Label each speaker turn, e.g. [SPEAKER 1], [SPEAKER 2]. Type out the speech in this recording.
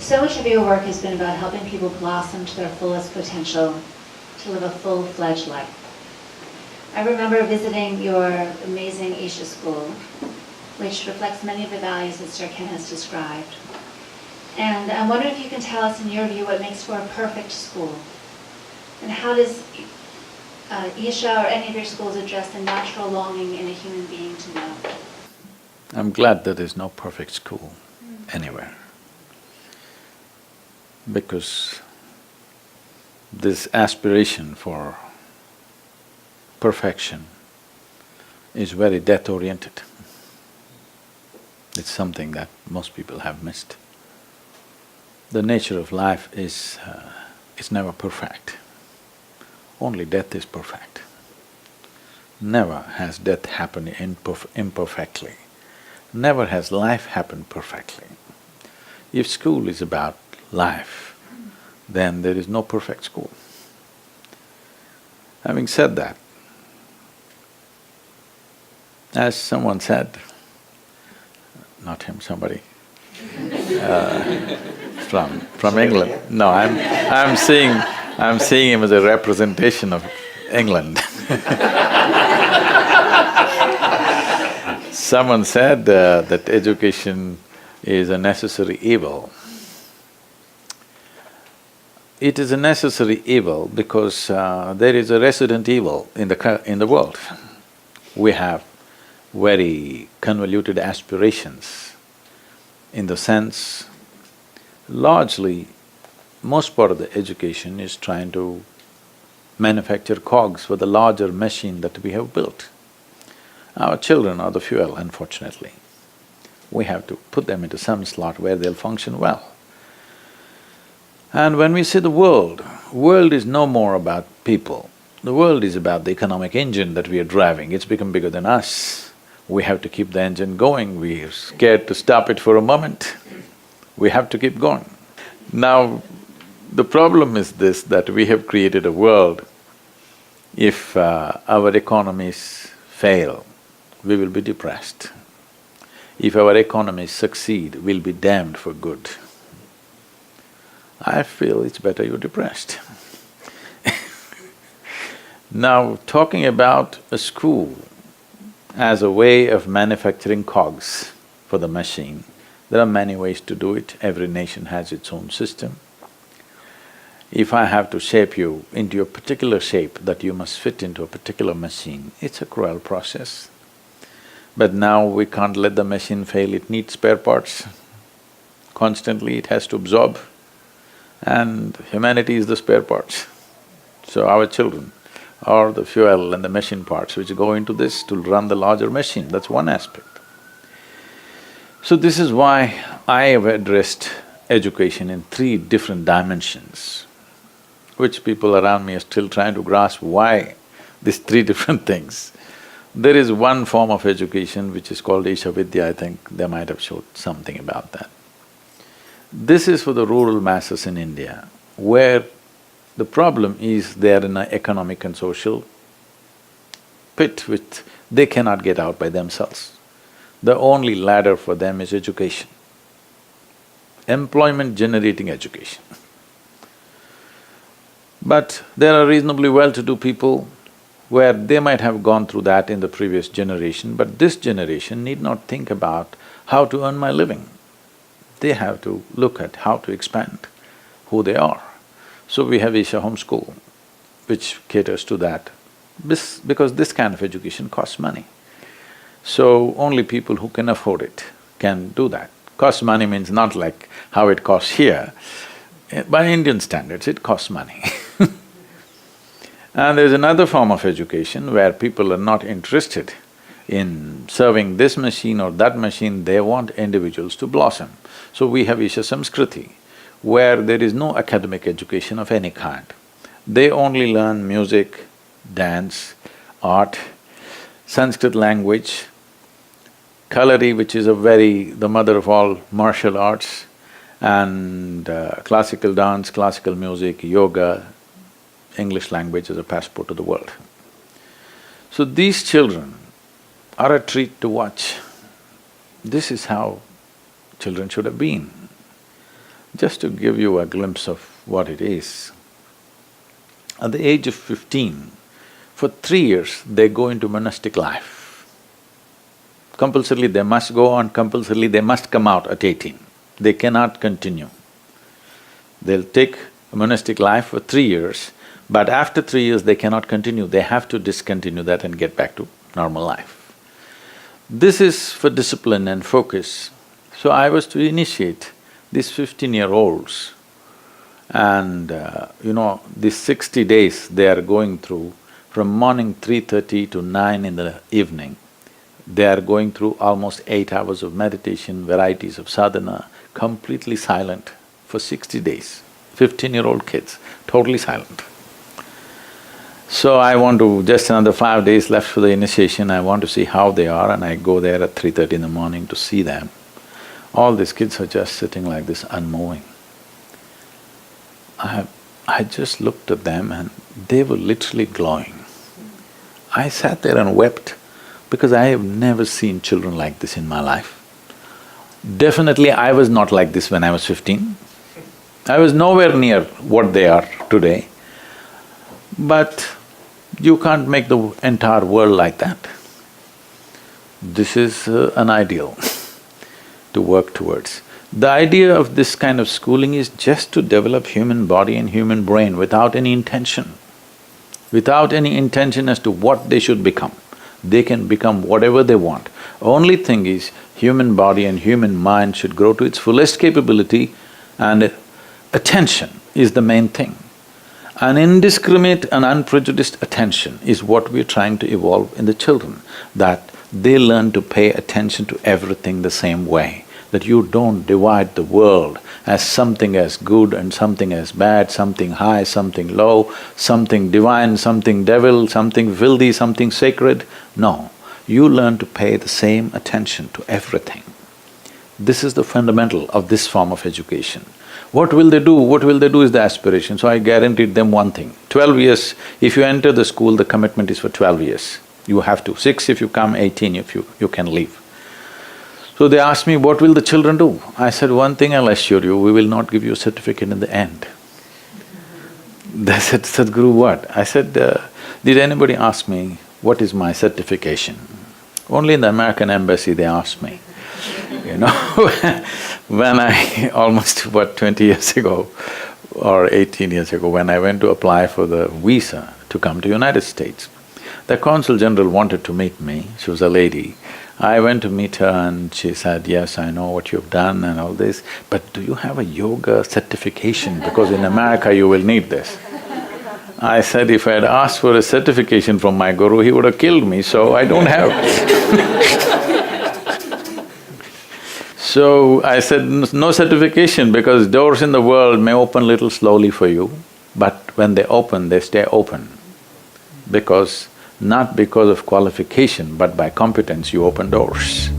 [SPEAKER 1] So much of your work has been about helping people blossom to their fullest potential, to live a full-fledged life. I remember visiting your amazing Isha school, which reflects many of the values that Sir Ken has described. And I'm wondering if you can tell us, in your view, what makes for a perfect school? And how does Isha or any of your schools address the natural longing in a human being to know?
[SPEAKER 2] I'm glad there is no perfect school anywhere, because this aspiration for perfection is very death-oriented. It's something that most people have missed. The nature of life is, it's never perfect. Only death is perfect. Never has death happened imperfectly. Never has life happened perfectly. If school is about life, then there is no perfect school. Having said that, as someone said, not him, somebody, from England. No, I'm seeing him as a representation of England. Someone said that education is a necessary evil. It is a necessary evil because there is a resident evil in the world. We have very convoluted aspirations, in the sense, largely, most part of the education is trying to manufacture cogs for the larger machine that we have built. Our children are the fuel, unfortunately. We have to put them into some slot where they'll function well. And when we see the world is no more about people. The world is about the economic engine that we are driving. It's become bigger than us. We have to keep the engine going. We're scared to stop it for a moment. We have to keep going. Now, the problem is this, that we have created a world, if our economies fail, we will be depressed. If our economies succeed, we'll be damned for good. I feel it's better you're depressed. Now, talking about a school as a way of manufacturing cogs for the machine, there are many ways to do it. Every nation has its own system. If I have to shape you into a particular shape that you must fit into a particular machine, it's a cruel process. But now we can't let the machine fail, it needs spare parts. Constantly it has to absorb, and humanity is the spare parts. So our children are the fuel and the machine parts which go into this to run the larger machine, that's one aspect. So this is why I have addressed education in three different dimensions, which people around me are still trying to grasp why these three different things. There is one form of education which is called Isha Vidya, I think they might have showed something about that. This is for the rural masses in India, where the problem is they are in an economic and social pit which they cannot get out by themselves. The only ladder for them is education, employment-generating education. But there are reasonably well-to-do people where they might have gone through that in the previous generation, but this generation need not think about how to earn my living. They have to look at how to expand who they are. So we have Isha Homeschool, which caters to that, because this kind of education costs money. So only people who can afford it can do that. Costs money means not like how it costs here. By Indian standards, it costs money. And there's another form of education where people are not interested in serving this machine or that machine, they want individuals to blossom. So we have Isha Samskriti, where there is no academic education of any kind. They only learn music, dance, art, Sanskrit language, Kalari, which is the mother of all martial arts, and classical dance, classical music, yoga, English language as a passport to the world. So these children are a treat to watch. This is how children should have been. Just to give you a glimpse of what it is, at the age of 15, for 3 years they go into monastic life. Compulsorily they must go on, compulsorily they must come out at 18. They cannot continue. They'll take a monastic life for 3 years, but after 3 years they cannot continue, they have to discontinue that and get back to normal life. This is for discipline and focus. So I was to initiate these 15-year-olds and these 60 days they are going through from morning 3:30 to 9 in the evening. They are going through almost 8 hours of meditation, varieties of sadhana, completely silent for 60 days. 15-year-old kids, totally silent. So I want to… just another 5 days left for the initiation, I want to see how they are, and I go there at 3:30 in the morning to see them. All these kids are just sitting like this, unmoving. I just looked at them and they were literally glowing. I sat there and wept because I have never seen children like this in my life. Definitely I was not like this when I was 15. I was nowhere near what they are today. But you can't make the entire world like that. This is an ideal to work towards. The idea of this kind of schooling is just to develop human body and human brain without any intention. Without any intention as to what they should become. They can become whatever they want. Only thing is, human body and human mind should grow to its fullest capability, and attention is the main thing. An indiscriminate and unprejudiced attention is what we're trying to evolve in the children, that they learn to pay attention to everything the same way, that you don't divide the world as something as good and something as bad, something high, something low, something divine, something devil, something filthy, something sacred. No, you learn to pay the same attention to everything. This is the fundamental of this form of education. What will they do? What will they do is the aspiration. So I guaranteed them one thing, 12 years, if you enter the school, the commitment is for 12 years. You have to, 6 if you come, 18 if you can leave. So they asked me, what will the children do? I said, one thing I'll assure you, we will not give you a certificate in the end. They said, Sadhguru, what? I said, did anybody ask me what is my certification? Only in the American embassy they asked me. When I… almost 20 years ago or 18 years ago, when I went to apply for the visa to come to United States, the Consul General wanted to meet me, she was a lady. I went to meet her and she said, yes, I know what you've done and all this, but do you have a yoga certification? Because in America you will need this. I said, if I had asked for a certification from my guru, he would have killed me, so I don't have. So I said, no certification, because doors in the world may open little slowly for you, but when they open, they stay open. Not because of qualification, but by competence you open doors.